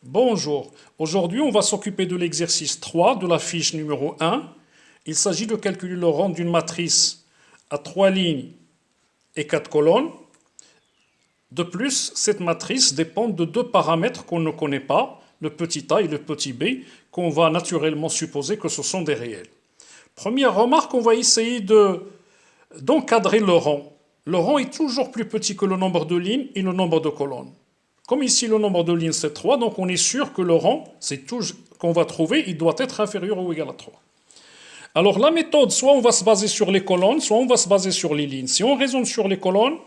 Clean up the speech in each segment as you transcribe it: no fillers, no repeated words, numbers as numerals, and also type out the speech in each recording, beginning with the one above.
Bonjour. Aujourd'hui, on va s'occuper de l'exercice 3 de la fiche numéro 1. Il s'agit de calculer le rang d'une matrice à 3 lignes et 4 colonnes. De plus, cette matrice dépend de deux paramètres qu'on ne connaît pas, le petit a et le petit b, qu'on va naturellement supposer que ce sont des réels. Première remarque, on va essayer d'encadrer le rang. Le rang est toujours plus petit que le nombre de lignes et le nombre de colonnes. Comme ici le nombre de lignes c'est 3, donc on est sûr que le rang qu'on va trouver, il doit être inférieur ou égal à 3. Alors la méthode, soit on va se baser sur les colonnes, soit on va se baser sur les lignes. Si on raisonne sur les colonnes,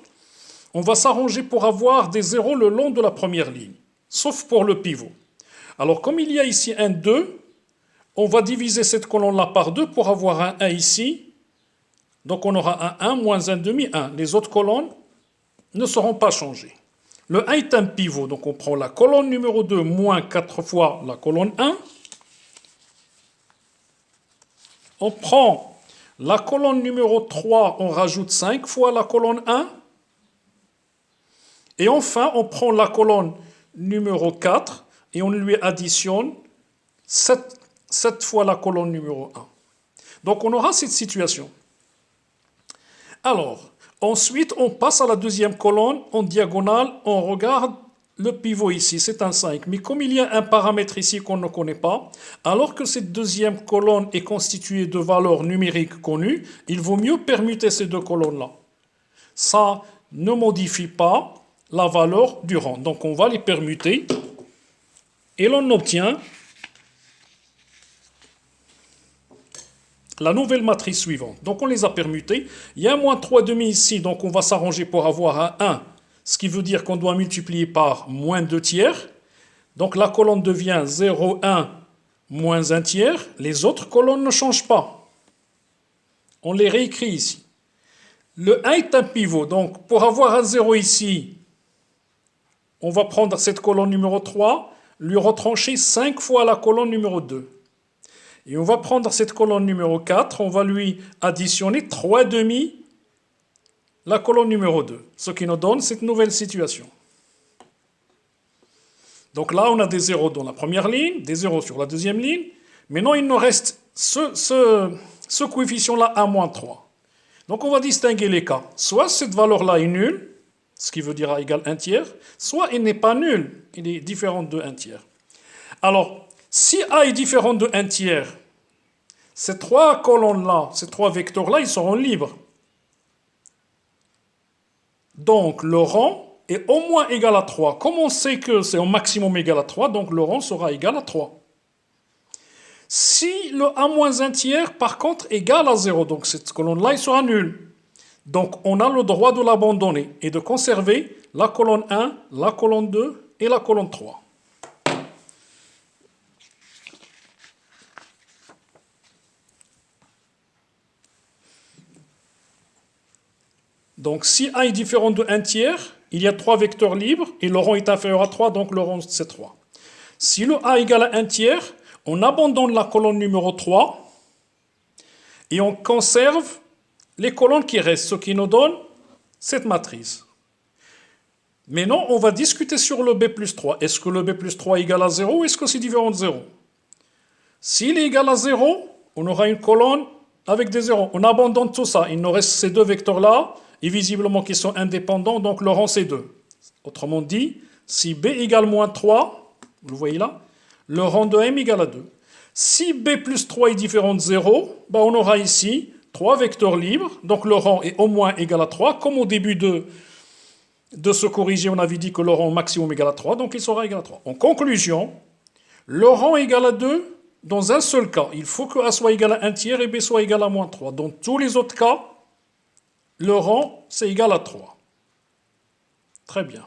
on va s'arranger pour avoir des zéros le long de la première ligne, sauf pour le pivot. Alors comme il y a ici un 2, on va diviser cette colonne-là par 2 pour avoir un 1 ici. Donc on aura un 1 moins un demi 1. Les autres colonnes ne seront pas changées. Le 1 est un pivot, donc on prend la colonne numéro 2 moins 4 fois la colonne 1. On prend la colonne numéro 3, on rajoute 5 fois la colonne 1. Et enfin, on prend la colonne numéro 4 et on lui additionne 7 fois la colonne numéro 1. Donc on aura cette situation. Alors, ensuite, on passe à la deuxième colonne en diagonale, on regarde le pivot ici, c'est un 5. Mais comme il y a un paramètre ici qu'on ne connaît pas, alors que cette deuxième colonne est constituée de valeurs numériques connues, il vaut mieux permuter ces deux colonnes-là. Ça ne modifie pas la valeur du rang. Donc on va les permuter et l'on obtient la nouvelle matrice suivante. Donc on les a permutés. Il y a un moins 3 demi ici, donc on va s'arranger pour avoir un 1, ce qui veut dire qu'on doit multiplier par moins 2 tiers. Donc la colonne devient 0, 1, moins 1 tiers. Les autres colonnes ne changent pas. On les réécrit ici. Le 1 est un pivot, donc pour avoir un 0 ici, on va prendre cette colonne numéro 3, lui retrancher 5 fois la colonne numéro 2. Et on va prendre cette colonne numéro 4, on va lui additionner 3 demi la colonne numéro 2, ce qui nous donne cette nouvelle situation. Donc là, on a des zéros dans la première ligne, des zéros sur la deuxième ligne. Maintenant, il nous reste ce coefficient-là à moins 3. Donc on va distinguer les cas. Soit cette valeur-là est nulle, ce qui veut dire a égale 1 tiers, soit il n'est pas nul, il est différent de 1 tiers. Alors, si A est différent de 1 tiers, ces trois colonnes-là, ces trois vecteurs-là, ils seront libres. Donc, le rang est au moins égal à 3. Comme on sait que c'est au maximum égal à 3, donc le rang sera égal à 3. Si le A moins 1 tiers, par contre, est égal à 0, donc cette colonne-là, il sera nulle. Donc, on a le droit de l'abandonner et de conserver la colonne 1, la colonne 2 et la colonne 3. Donc, si A est différent de 1 tiers, il y a 3 vecteurs libres et le rang est inférieur à 3, donc le rang c'est 3. Si le A égale à 1 tiers, on abandonne la colonne numéro 3 et on conserve les colonnes qui restent, ce qui nous donne cette matrice. Maintenant, on va discuter sur le B plus 3. Est-ce que le B plus 3 est égal à 0 ou est-ce que c'est différent de 0? S'il est égal à 0, on aura une colonne avec des zéros. On abandonne tout ça. Il nous reste ces deux vecteurs-là, et visiblement qui sont indépendants, donc le rang c'est 2. Autrement dit, si B égale moins 3, vous le voyez là, le rang de M égale à 2. Si B plus 3 est différent de 0, ben on aura ici 3 vecteurs libres, donc le rang est au moins égal à 3. Comme au début de se corriger, on avait dit que le rang maximum égal à 3, donc il sera égal à 3. En conclusion, le rang égal à 2, dans un seul cas, il faut que A soit égal à 1 tiers et B soit égal à moins 3. Dans tous les autres cas, le rang, c'est égal à 3. Très bien.